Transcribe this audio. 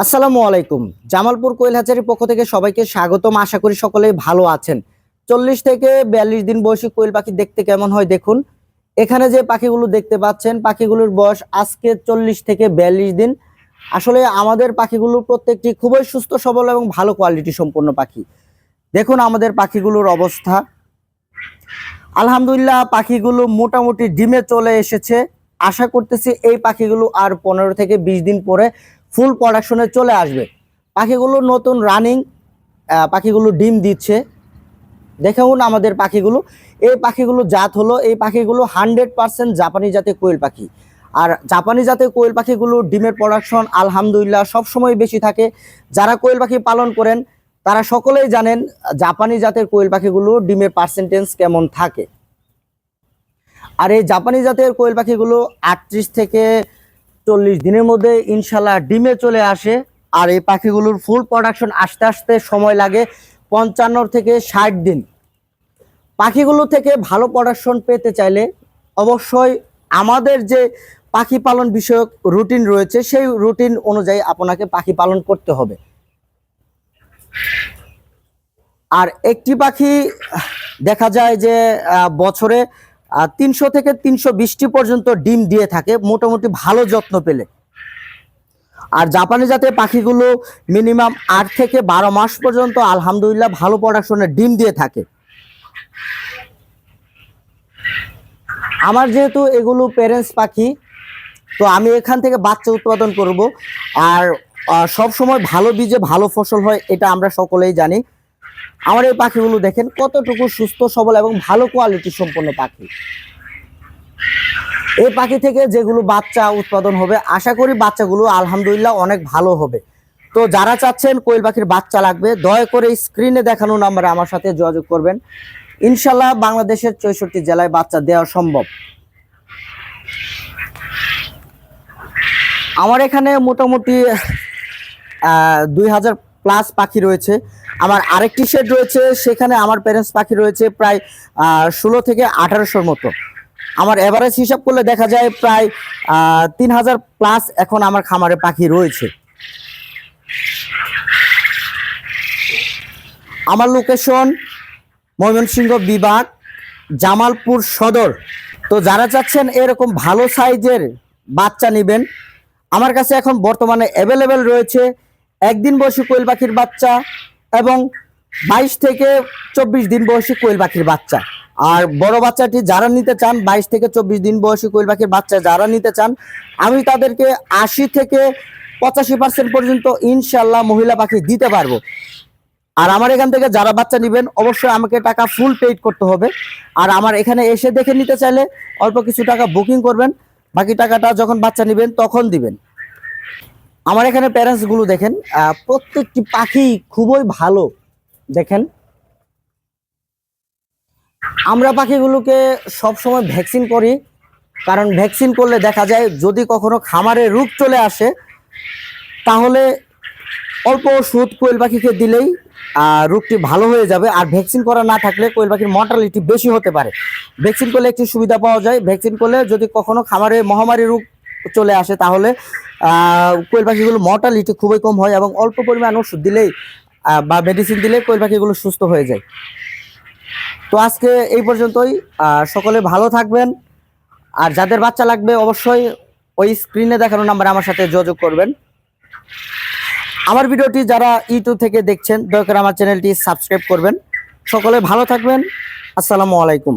আসসালামু আলাইকুম। জামালপুর কোয়েল হ্যাচারির পক্ষ থেকে সবাইকে স্বাগতম। আশা করি সকলেই ভালো আছেন। 40 থেকে 42 দিন বয়সী কোয়েল পাখি দেখতে কেমন হয় দেখুন। এখানে যে পাখিগুলো দেখতে পাচ্ছেন, পাখিগুলোর বয়স আজকে 40 থেকে 42 দিন। আসলে আমাদের পাখিগুলো প্রত্যেকটি খুবই সুস্থ সবল এবং ভালো কোয়ালিটি সম্পন্ন পাখি। দেখুন আমাদের পাখিগুলোর অবস্থা। আলহামদুলিল্লাহ পাখিগুলো মোটামুটি ডিমে চলে এসেছে। আশা করতেছি এই পাখিগুলো আর 15 থেকে 20 দিন পরে ফুল প্রোডাকশনে চলে আসবে। পাখিগুলো নতুন রানিং, পাখিগুলো ডিম দিচ্ছে। দেখুন আমাদের পাখিগুলো, এই পাখিগুলো জাত হলো, এই পাখিগুলো 100% জাপানি জাতের কোয়েল পাখি। আর জাপানি জাতের কোয়েল পাখিগুলো ডিমের প্রোডাকশন আলহামদুলিল্লাহ সবসময় বেশি থাকে। যারা কোয়েল পাখি পালন করেন তারা সকলেই জানেন জাপানি জাতের কোয়েল পাখিগুলো ডিমের পার্সেন্টেজ কেমন থাকে। আর এই জাপানি জাতের কোয়েল পাখিগুলো 38 থেকে 40 দিনের মধ্যে ইনশাল্লাহ ডিমে চলে আসে। আর এই পাখিগুলোর ফুল প্রোডাকশন আসতে আসতে সময় লাগে 55 থেকে 60 দিন। পাখিগুলো থেকে ভালো প্রোডাকশন পেতে চাইলে অবশ্যই আমাদের যে পাখি পালন বিষয়ক রুটিন রয়েছে সেই রুটিন অনুযায়ী আপনাকে পাখি পালন করতে হবে। আর একটি পাখি দেখা যায় যে বছরে 300 থেকে 320টি পর্যন্ত ডিম দিয়ে থাকে মোটামুটি ভালো যত্ন পেলে। আর জাপানি জাতের পাখিগুলো মিনিমাম 8 থেকে 12 মাস পর্যন্ত আলহামদুলিল্লাহ ভালো প্রোডাকশনের ডিম দিয়ে থাকে। আমার যেহেতু এগুলো প্যারেন্টস পাখি, তো আমি এখান থেকে বাচ্চা উৎপাদন করব। আর সব সময় ভালো বীজে ভালো ফসল হয় এটা আমরা সকলেই জানি। আমার এই পাখিগুলো দেখেন কতটুকু সুস্থ সবল এবং ভালো কোয়ালিটি সম্পন্ন পাখি। এই পাখি থেকে যেগুলো বাচ্চা উৎপাদন হবে আশা করি বাচ্চাগুলো আলহামদুলিল্লাহ অনেক ভালো হবে। তো যারা চাচ্ছেন কোয়েল পাখির বাচ্চা লাগবে দয়া করে স্ক্রিনে দেখানো নাম্বারে আমার সাথে যোগাযোগ করবেন। ইনশাল্লাহ বাংলাদেশের 64 জেলায় বাচ্চা দেওয়া সম্ভব। আমার এখানে মোটামুটি 2000 প্লাস পাখি রয়েছে। আমার আরেকটি শেড রয়েছে, সেখানে আমার প্যারেন্টস পাখি রয়েছে প্রায় 16 থেকে 1800 মতো। আমার এভারেজ হিসাব করলে দেখা যায় প্রায় 3000 প্লাস এখন আমার খামারে পাখি রয়েছে। আমার লোকেশন ময়মনসিংহ বিভাগ, জামালপুর সদর। তো যারা চাচ্ছেন এরকম ভালো সাইজের বাচ্চা নেবেন, আমার কাছে এখন বর্তমানে অ্যাভেলেবেল রয়েছে একদিন বয়সী কোয়েল পাখির বাচ্চা এবং 22 থেকে 24 দিন বয়সী কোয়েল পাখির বাচ্চা। আর বড় বাচ্চাটি যারা নিতে চান, 22 থেকে 24 দিন বয়সী কোয়েল পাখির বাচ্চা যারা নিতে চান, আমি তাদেরকে 80 থেকে 85% পর্যন্ত ইনশাল্লাহ মহিলা পাখি দিতে পারবো। আর আমার এখান থেকে যারা বাচ্চা নেবেন অবশ্যই আমাকে টাকা ফুল পেইড করতে হবে। আর আমার এখানে এসে দেখে নিতে চাইলে অল্প কিছু টাকা বুকিং করবেন, বাকি টাকাটা যখন বাচ্চা নেবেন তখন দিবেন। আমার এখানে প্যারেন্টস গুলো দেখেন, প্রত্যেকটি পাখি খুবই ভালো। দেখেন আমরা পাখিগুলোকে সবসময় ভ্যাকসিন করি, কারণ ভ্যাকসিন করলে দেখা যায় যদি কখনো খামারে রোগ চলে আসে তাহলে অল্প ওষুধ কোয়েল পাখিকে দিলেই রোগটি ভালো হয়ে যাবে। আর ভ্যাকসিন করা না থাকলে কোয়েল পাখির মর্টালিটি বেশি হতে পারে। ভ্যাকসিন করলে একটি সুবিধা পাওয়া যায়, ভ্যাকসিন করলে যদি কখনো খামারে মহামারী রোগ চলে আসে তাহলে কোয়েল পাখিগুলো মর্টালিটি খুবই কম হয় এবং অল্প পরিমাণ ওষুধ দিলেই বা মেডিসিন দিলেই কোয়েল পাখিগুলো সুস্থ হয়ে যায়। তো আজকে এই পর্যন্তই। সকলে ভালো থাকবেন। আর যাদের বাচ্চা লাগবে অবশ্যই ওই স্ক্রিনে দেখানো নাম্বারে আমার সাথে যোগাযোগ করবেন। আমার ভিডিওটি যারা ইউটিউব থেকে দেখছেন দয়া করে আমার চ্যানেলটি সাবস্ক্রাইব করবেন। সকলে ভালো থাকবেন। আসসালামু আলাইকুম।